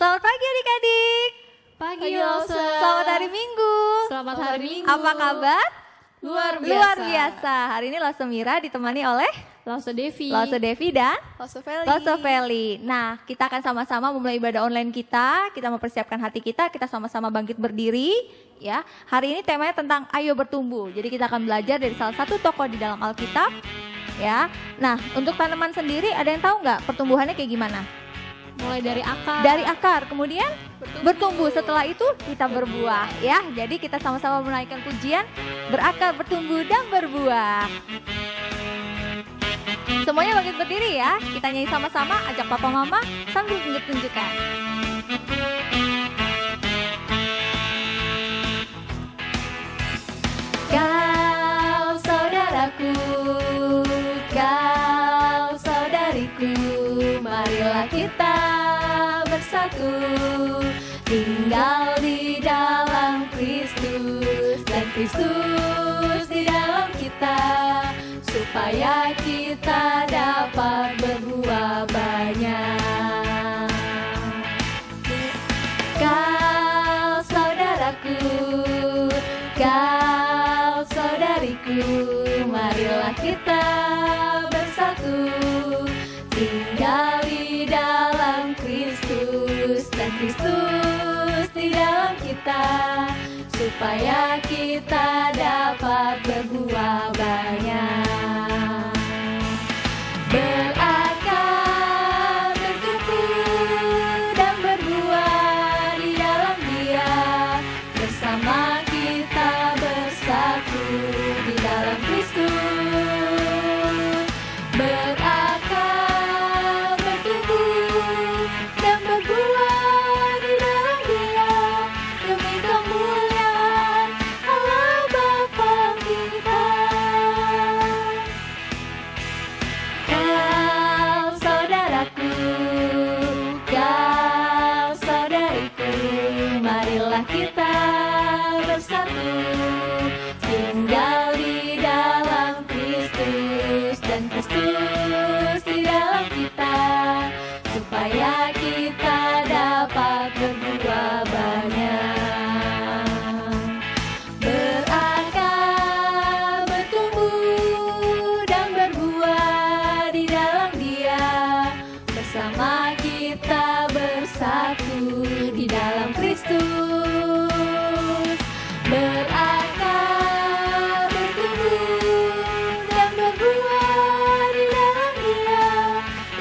Selamat pagi adik-adik. Pagi Lause. Selamat hari Minggu. Selamat hari Minggu. Apa kabar? Luar biasa. Luar biasa. Hari ini Lause Mira ditemani oleh Lause Devi. Lause Devi dan Lause Feli. Nah, kita akan sama-sama memulai ibadah online kita. Kita mempersiapkan hati kita sama-sama bangkit berdiri. Ya, hari ini temanya tentang ayo bertumbuh. Jadi kita akan belajar dari salah satu tokoh di dalam Alkitab. Ya, nah untuk tanaman sendiri ada yang tahu nggak pertumbuhannya kayak gimana? Mulai dari akar. Dari akar, kemudian bertumbuh. Setelah itu kita berbuah. Ya, jadi kita sama-sama menaikkan pujian berakar, bertumbuh dan berbuah. Semuanya bangkit berdiri ya. Kita nyanyi sama-sama, ajak papa mama sambil tunjuk-tunjukkan. Kau saudaraku, kau saudariku, marilah kita bersatu, tinggal di dalam Kristus dan Kristus di dalam kita, supaya kita dapat berbuah banyak. Kau saudaraku, kau saudariku, marilah kita bersatu, tinggal di dalam Kristus dan Kristus di dalam kita, supaya kita dapat berbuah banyak. Berakar, bertumbuh dan berbuah di dalam Dia, bersama kita bersatu di dalam Kristus. Berakar, bertumbuh dan berbuah di dalam Dia, demi kemuliaan Allah Bapa kita. Kau saudaraku, kau saudariku, marilah kita bersatu, tinggal di dalam Kristus dan Kristus di dalam kita, supaya kita dapat berbuah banyak. Berakar, bertumbuh dan berbuah di dalam Dia, bersama kita bersatu di dalam Kristus. Berakar, bertumbuh dan berbuah di dalam Dia,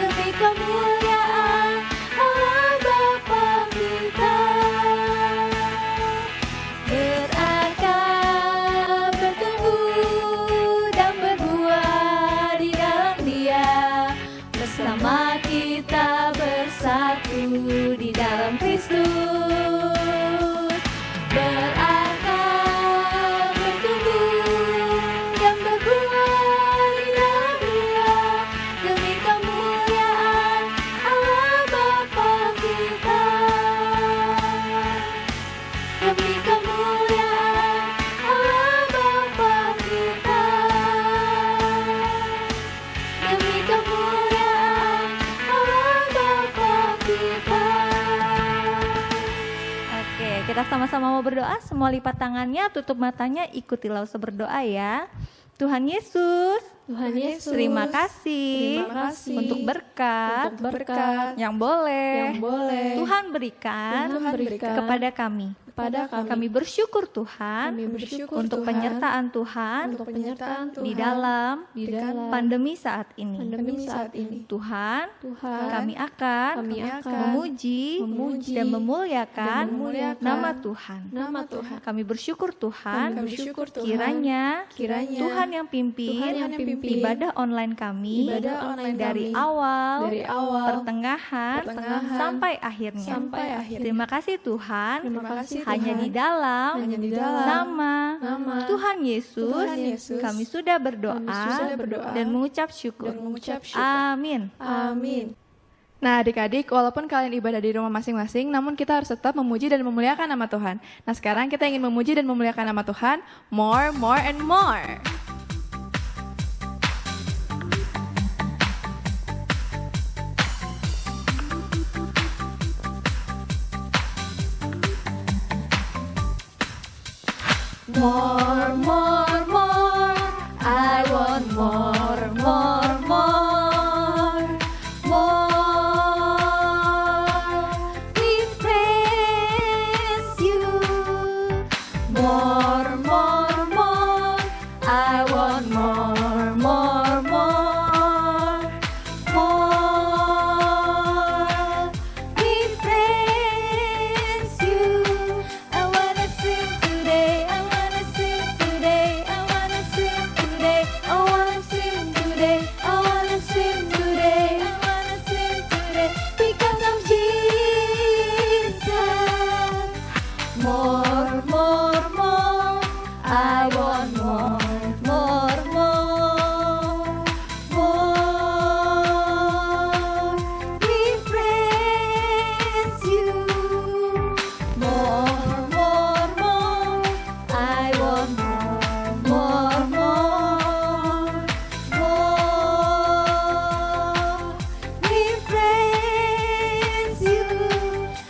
demi kemuliaan Allah Bapa kita. Berakar, bertumbuh dan berbuah di dalam Dia, bersama kita bersatu di dalam Kristus. Berakar, bertumbuh dan berbuah di dalam Dia, demi kemuliaan Allah Bapa kita. Demi kemuliaan Allah Bapa kita. Demi kemuliaan Allah Bapa kita. Oke, kita sama-sama mau berdoa. Semua lipat tangannya, tutup matanya, ikuti Lause berdoa ya. Tuhan Yesus, Tuhan Yesus. Terima kasih, Terima kasih untuk berkat, untuk berkat yang boleh, yang boleh Tuhan berikan, Tuhan berikan kepada kami. kepada kami. Kami bersyukur Tuhan Kami bersyukur untuk Tuhan penyertaan Tuhan untuk penyertaan Tuhan di dalam di dalam pandemi saat ini. pandemi saat ini. Tuhan, Tuhan, kami akan memuji memuji dan memuliakan dan memuliakan nama Tuhan. nama Tuhan. Kami bersyukur Tuhan, Kami bersyukur Tuhan, kiranya kiranya Tuhan yang pimpin, Tuhan yang pimpin ibadah online kami ibadah online dari kami awal, dari awal, pertengahan, sampai akhirnya. akhir. Terima kasih Tuhan, Terima kasih hanya Tuhan, di dalam hanya di dalam nama nama Tuhan Yesus, Tuhan Yesus, kami sudah berdoa, kami sudah berdoa dan mengucap syukur. dan mengucap syukur. Amin. Amin. Nah adik-adik, walaupun kalian ibadah di rumah masing-masing, namun kita harus tetap memuji dan memuliakan nama Tuhan. Nah sekarang kita ingin memuji dan memuliakan nama Tuhan, more, and more. More, more, more. I want more, more, more. More. We praise you. More, more, more. I want more, more, more. More. We praise you. I wanna sing today. I wanna sing today. I wanna sing today. I wanna sing today. I wanna sing today. I wanna sing today because of Jesus. More, more, more. I want more, more, more. More. We praise you. More, more, more. I want more, more, more. We praise you.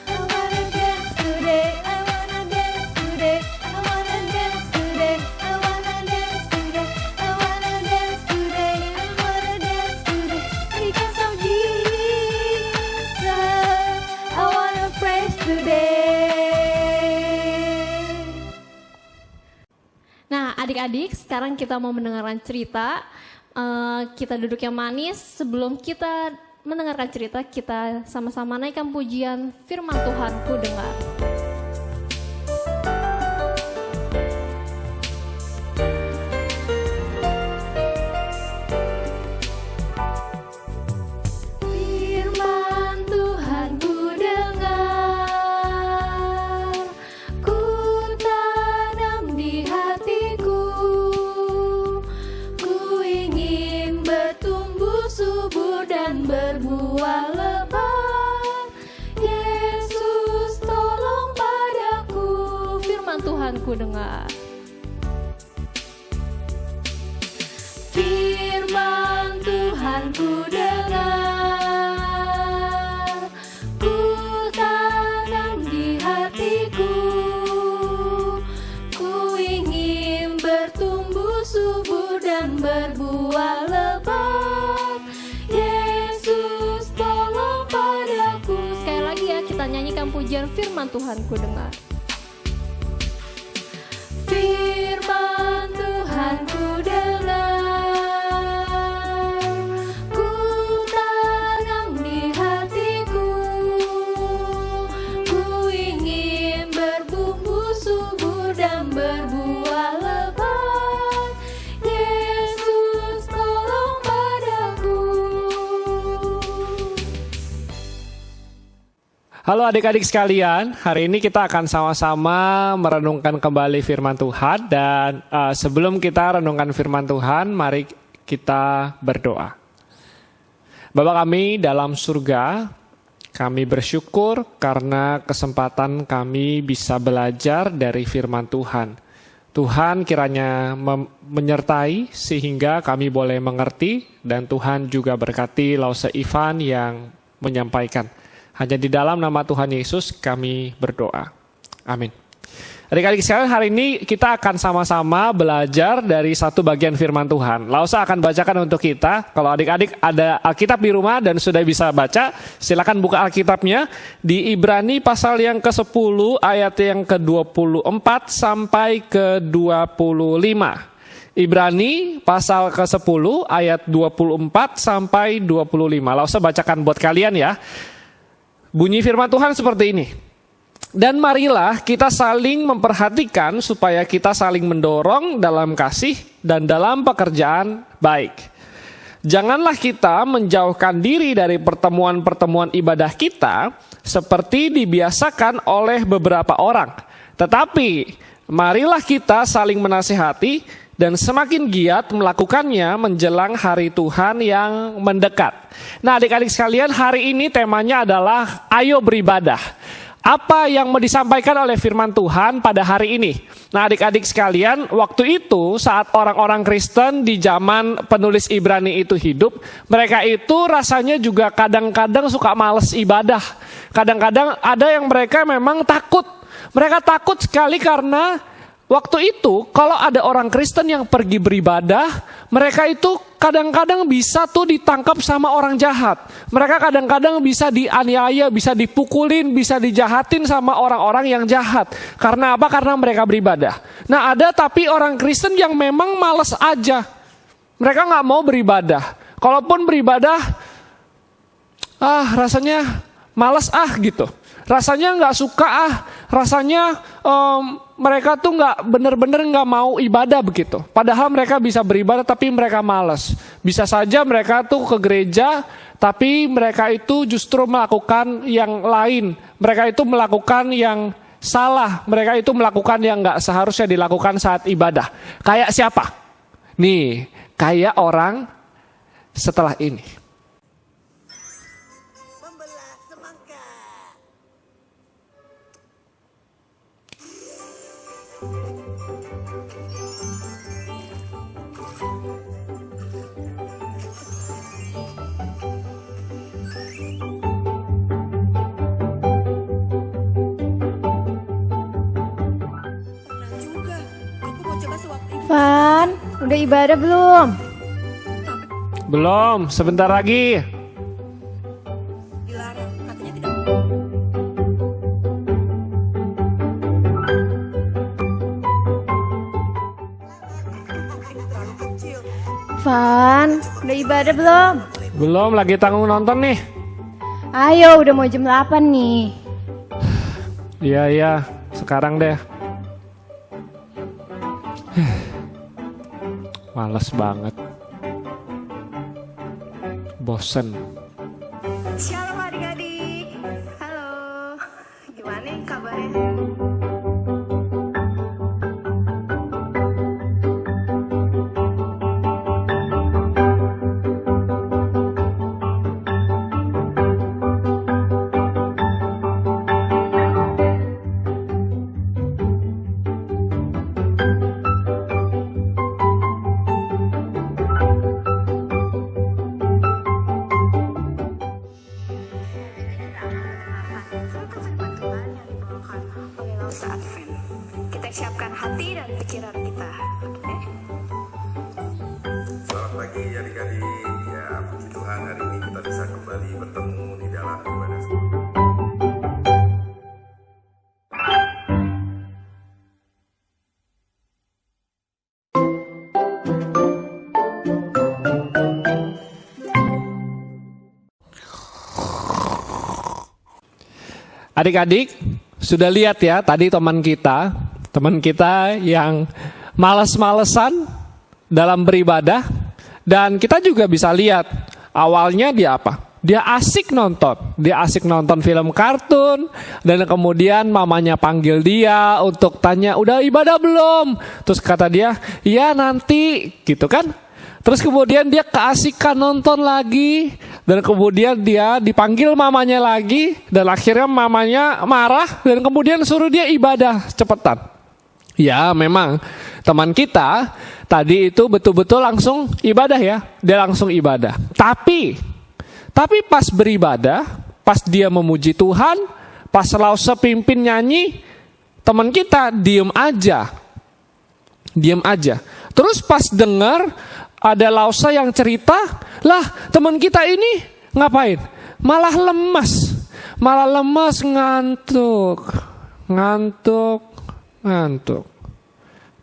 I wanna dance today. I wanna dance today. I wanna dance today. I wanna dance today. I wanna dance today. I wanna dance today because of Jesus. I wanna praise today. Nah, adik-adik, sekarang kita mau mendengarkan cerita. Kita duduk yang manis. Sebelum kita mendengarkan cerita, kita sama-sama naikkan pujian firman Tuhan ku dengar. Firman Tuhan ku dengar, ku tanam di hatiku, ku ingin bertumbuh subur dan berbuah lebat. Yesus tolong padaku. Firman Tuhan ku dengar. Firman Tuhan ku dengar, ku tanam di hatiku, ku ingin bertumbuh subur dan berbuah lebat. Yesus tolong padaku. Sekali lagi ya, kita nyanyikan pujian firman Tuhan ku dengar. Firman Tuhan ku dengar, ku tanam di hatiku, ku ingin bertumbuh subur dan berbuah lebat. Yesus tolong padaku. Halo adik-adik sekalian, hari ini kita akan sama-sama merenungkan kembali firman Tuhan dan sebelum kita renungkan firman Tuhan, mari kita berdoa. Bapa kami dalam surga, kami bersyukur karena kesempatan kami bisa belajar dari firman Tuhan. Tuhan kiranya menyertai sehingga kami boleh mengerti dan Tuhan juga berkati Lause Ivan yang menyampaikan. Hanya di dalam nama Tuhan Yesus kami berdoa. Amin. Adik-adik sekalian, hari ini kita akan sama-sama belajar dari satu bagian firman Tuhan. Lausa akan bacakan untuk kita. Kalau adik-adik ada Alkitab di rumah dan sudah bisa baca, silakan buka Alkitabnya di Ibrani pasal yang ke-10 ayat yang ke-24 sampai ke-25. Ibrani pasal ke-10 ayat 24 sampai 25. Lausa bacakan buat kalian ya. Bunyi firman Tuhan seperti ini. Dan marilah kita saling memperhatikan supaya kita saling mendorong dalam kasih dan dalam pekerjaan baik. Janganlah kita menjauhkan diri dari pertemuan-pertemuan ibadah kita seperti dibiasakan oleh beberapa orang. Tetapi marilah kita saling menasihati dan semakin giat melakukannya menjelang hari Tuhan yang mendekat. Nah, adik-adik sekalian, hari ini temanya adalah ayo beribadah. Apa yang mau disampaikan oleh firman Tuhan pada hari ini? Nah, adik-adik sekalian, waktu itu saat orang-orang Kristen di zaman penulis Ibrani itu hidup, mereka itu rasanya juga kadang-kadang suka malas ibadah. Kadang-kadang ada yang mereka memang takut. Mereka takut sekali karena waktu itu kalau ada orang Kristen yang pergi beribadah, mereka itu kadang-kadang bisa tuh ditangkap sama orang jahat. Mereka kadang-kadang bisa dianiaya, bisa dipukulin, bisa dijahatin sama orang-orang yang jahat. Karena apa? Karena mereka beribadah. Nah, ada tapi orang Kristen yang memang malas aja. Mereka nggak mau beribadah. Kalaupun beribadah, rasanya malas gitu. Rasanya nggak suka rasanya mereka tuh nggak bener-bener nggak mau ibadah begitu. Padahal mereka bisa beribadah tapi mereka malas. Bisa saja mereka tuh ke gereja tapi mereka itu justru melakukan yang lain. Mereka itu melakukan yang salah. Mereka itu melakukan yang nggak seharusnya dilakukan saat ibadah. Kayak siapa? Nih, kayak orang setelah ini. Van, udah ibadah belum? Belum, sebentar lagi. Van, udah ibadah belum? Belum, lagi tanggung nonton nih. Ayo, udah mau jam 8 nih. Iya, sekarang deh. Males banget. Bosen. Shalom adik-adik. Halo. Gimana nih kabarnya? Siapkan hati dan pikiran kita. Selamat pagi adik-adik. Ya, puji Tuhan hari ini kita bisa kembali bertemu di dalam ibadah. Adik-adik, sudah lihat ya tadi teman kita yang malas-malesan dalam beribadah. Dan kita juga bisa lihat awalnya dia apa? Dia asik nonton film kartun. Dan kemudian mamanya panggil dia untuk tanya, udah ibadah belum? Terus kata dia, ya nanti gitu kan. Terus kemudian dia keasikan nonton lagi. Dan kemudian dia dipanggil mamanya lagi. Dan akhirnya mamanya marah. Dan kemudian suruh dia ibadah cepetan. Ya memang teman kita tadi itu betul-betul langsung ibadah ya. Dia langsung ibadah. Tapi pas beribadah, pas dia memuji Tuhan, pas Lause pimpin nyanyi, Teman kita diem aja. Terus pas dengar ada Lause yang cerita, lah teman kita ini ngapain? Malah lemas, ngantuk.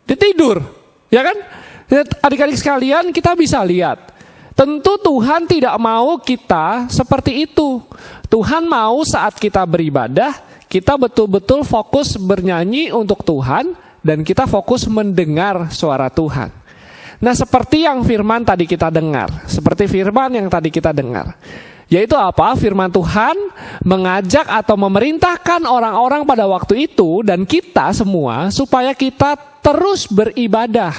Dia tidur, ya kan? Adik-adik sekalian, kita bisa lihat. Tentu Tuhan tidak mau kita seperti itu. Tuhan mau saat kita beribadah, kita betul-betul fokus bernyanyi untuk Tuhan, dan kita fokus mendengar suara Tuhan. Nah, seperti yang firman tadi kita dengar. Yaitu apa? Firman Tuhan mengajak atau memerintahkan orang-orang pada waktu itu dan kita semua supaya kita terus beribadah.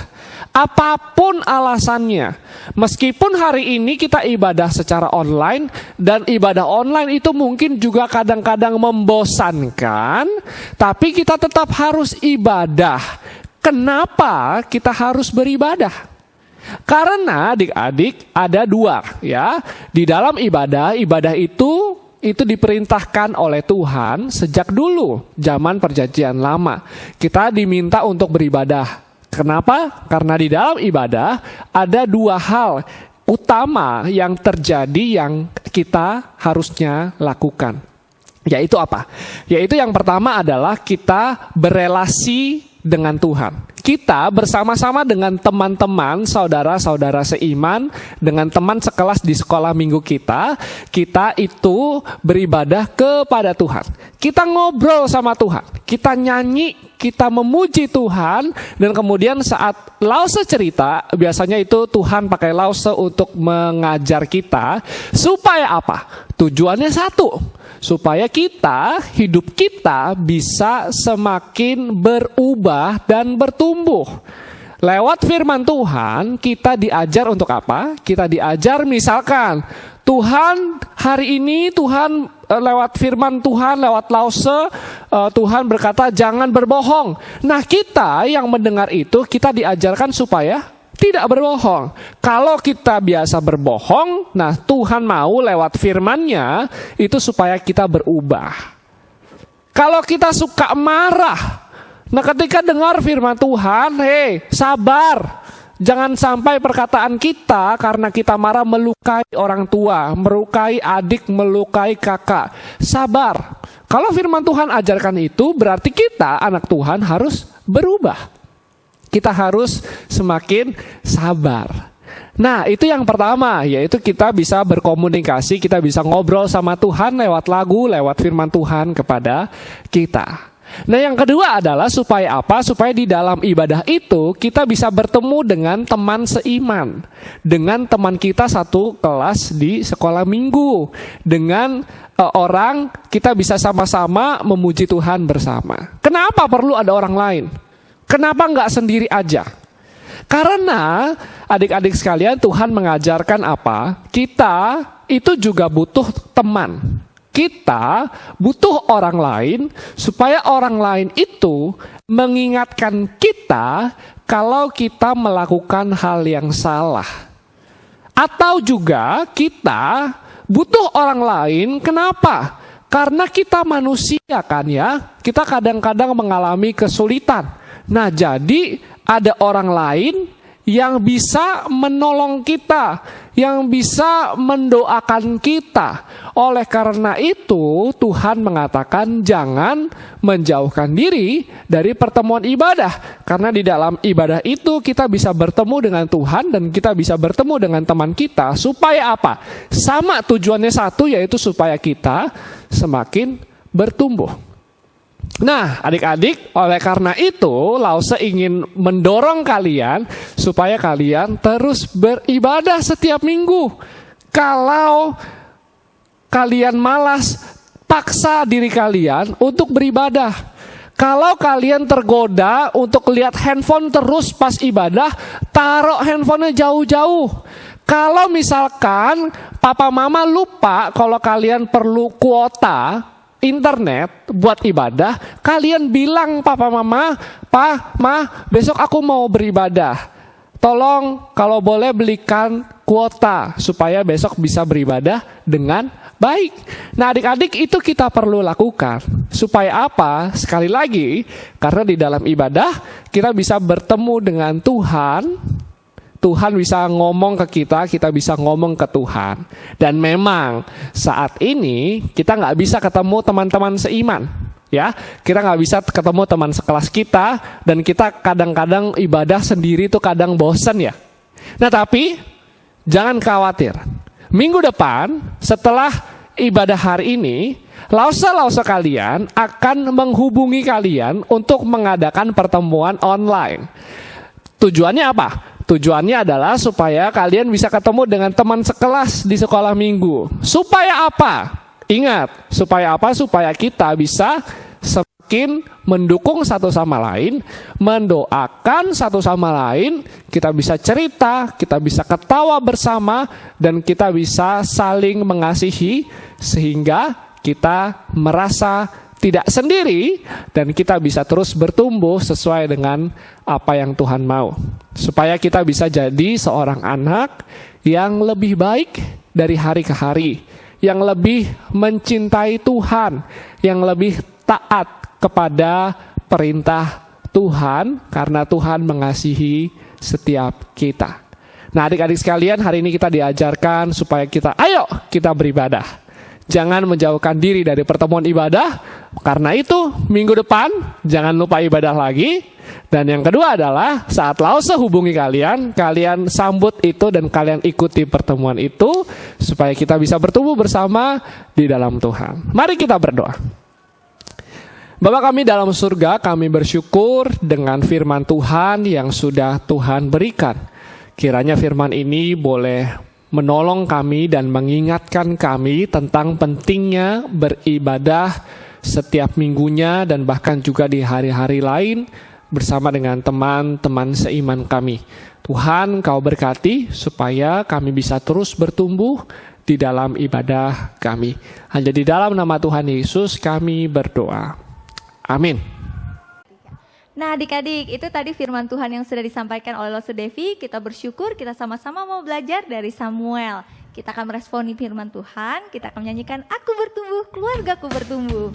Apapun alasannya. Meskipun hari ini kita ibadah secara online dan ibadah online itu mungkin juga kadang-kadang membosankan, tapi kita tetap harus ibadah. Kenapa kita harus beribadah? Karena adik-adik ada dua ya. Di dalam ibadah itu diperintahkan oleh Tuhan sejak dulu zaman perjanjian lama. Kita diminta untuk beribadah. Kenapa? Karena di dalam ibadah ada dua hal utama yang terjadi yang kita harusnya lakukan. Yaitu apa? Yaitu yang pertama adalah kita berelasi dengan Tuhan. Kita bersama-sama dengan teman-teman, saudara-saudara seiman, dengan teman sekelas di sekolah minggu kita itu beribadah kepada Tuhan. Kita ngobrol sama Tuhan, kita nyanyi, kita memuji Tuhan, dan kemudian saat Lause cerita, biasanya itu Tuhan pakai Lause untuk mengajar kita, supaya apa? Tujuannya satu, supaya hidup kita bisa semakin berubah dan bertumbuh. Lewat firman Tuhan, kita diajar untuk apa? Kita diajar misalkan, Tuhan hari ini, Tuhan lewat firman Tuhan, lewat Lause, Tuhan berkata jangan berbohong. Nah, kita yang mendengar itu, kita diajarkan supaya tidak berbohong. Kalau kita biasa berbohong, nah Tuhan mau lewat firman-Nya itu supaya kita berubah. Kalau kita suka marah, nah ketika dengar firman Tuhan, sabar. Jangan sampai perkataan kita karena kita marah melukai orang tua, melukai adik, melukai kakak. Sabar. Kalau firman Tuhan ajarkan itu, berarti kita anak Tuhan harus berubah. Kita harus semakin sabar. Nah, itu yang pertama, yaitu kita bisa berkomunikasi, kita bisa ngobrol sama Tuhan lewat lagu, lewat firman Tuhan kepada kita. Nah, yang kedua adalah supaya apa? Supaya di dalam ibadah itu kita bisa bertemu dengan teman seiman, dengan teman kita satu kelas di sekolah minggu, dengan orang kita bisa sama-sama memuji Tuhan bersama. Kenapa perlu ada orang lain? Kenapa nggak sendiri aja? Karena adik-adik sekalian, Tuhan mengajarkan apa? Kita itu juga butuh teman. Kita butuh orang lain supaya orang lain itu mengingatkan kita kalau kita melakukan hal yang salah. Atau juga kita butuh orang lain, kenapa? Karena kita manusia kan ya, kita kadang-kadang mengalami kesulitan. Nah, jadi ada orang lain yang bisa menolong kita, yang bisa mendoakan kita. Oleh karena itu, Tuhan mengatakan jangan menjauhkan diri dari pertemuan ibadah. Karena di dalam ibadah itu kita bisa bertemu dengan Tuhan dan kita bisa bertemu dengan teman kita. Supaya apa? Sama tujuannya satu, yaitu supaya kita semakin bertumbuh. Nah, adik-adik, oleh karena itu Lause ingin mendorong kalian supaya kalian terus beribadah setiap minggu. Kalau kalian malas, paksa diri kalian untuk beribadah. Kalau kalian tergoda untuk lihat handphone terus pas ibadah, taruh handphonenya jauh-jauh. Kalau misalkan papa mama lupa kalau kalian perlu kuota internet buat ibadah, kalian bilang papa mama, "Pa, Ma, besok aku mau beribadah. Tolong kalau boleh belikan kuota supaya besok bisa beribadah dengan baik. Nah adik-adik itu kita perlu lakukan. Supaya apa? Sekali lagi, karena di dalam ibadah kita bisa bertemu dengan Tuhan. Tuhan bisa ngomong ke kita bisa ngomong ke Tuhan. Dan memang saat ini kita nggak bisa ketemu teman-teman seiman. Ya, kita nggak bisa ketemu teman sekelas kita. Dan kita kadang-kadang ibadah sendiri tuh kadang bosen ya. Nah tapi jangan khawatir. Minggu depan setelah ibadah hari ini, Lausa-lausa kalian akan menghubungi kalian untuk mengadakan pertemuan online. Tujuannya apa? Tujuannya adalah supaya kalian bisa ketemu dengan teman sekelas di sekolah minggu. Supaya apa? Ingat, supaya apa? Supaya kita bisa semakin mendukung satu sama lain, mendoakan satu sama lain, kita bisa cerita, kita bisa ketawa bersama, dan kita bisa saling mengasihi sehingga kita merasa tidak sendiri dan kita bisa terus bertumbuh sesuai dengan apa yang Tuhan mau. Supaya kita bisa jadi seorang anak yang lebih baik dari hari ke hari, yang lebih mencintai Tuhan, yang lebih taat kepada perintah Tuhan karena Tuhan mengasihi setiap kita. Nah, adik-adik sekalian, hari ini kita diajarkan supaya ayo kita beribadah. Jangan menjauhkan diri dari pertemuan ibadah. Karena itu, minggu depan jangan lupa ibadah lagi. Dan yang kedua adalah saat Lausa hubungi kalian, kalian sambut itu dan kalian ikuti pertemuan itu supaya kita bisa bertumbuh bersama di dalam Tuhan. Mari kita berdoa. Bapa kami dalam surga, kami bersyukur dengan firman Tuhan yang sudah Tuhan berikan. Kiranya firman ini boleh menolong kami dan mengingatkan kami tentang pentingnya beribadah setiap minggunya dan bahkan juga di hari-hari lain bersama dengan teman-teman seiman kami. Tuhan, Kau berkati supaya kami bisa terus bertumbuh di dalam ibadah kami. Hanya di dalam nama Tuhan Yesus kami berdoa. Amin. Nah adik-adik, itu tadi firman Tuhan yang sudah disampaikan oleh Lausa Devi. Kita bersyukur, kita sama-sama mau belajar dari Samuel. Kita akan meresponi firman Tuhan, kita akan menyanyikan Aku Bertumbuh, Keluargaku Bertumbuh.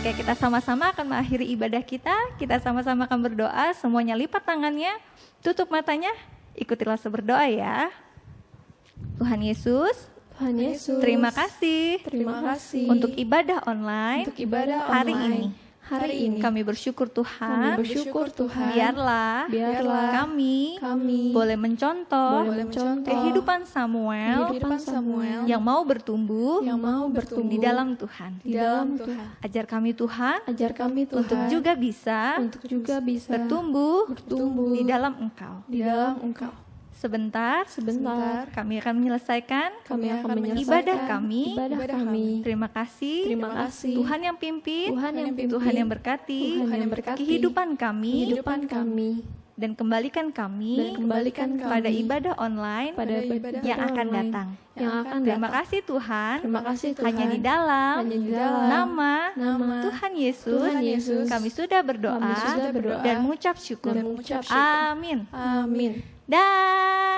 Kita sama-sama akan mengakhiri ibadah kita sama-sama akan berdoa, semuanya lipat tangannya, tutup matanya, ikutilah berdoa ya. Tuhan Yesus, terima kasih untuk ibadah online, hari ini. Kami bersyukur Tuhan, biarlah kami boleh mencontoh kehidupan Samuel yang mau bertumbuh di dalam Tuhan. Ajar kami Tuhan untuk juga bisa bertumbuh di dalam Engkau. Sebentar, kami akan menyelesaikan kami akan menyelesaikan ibadah kami. Terima kasih. Terima kasih. Tuhan yang pimpin. Tuhan yang pimpin. Tuhan yang berkati. Tuhan yang berkati. Kehidupan kami. kami Dan kembalikan kami. Pada ibadah online. pada ibadah yang akan online datang. yang akan Terima datang. kasih Tuhan. Terima kasih Tuhan. Hanya di dalam nama nama Tuhan Yesus, Tuhan Yesus, kami sudah berdoa, kami sudah berdoa dan mengucap syukur. dan mengucap syukur. Amin. Amin. Dan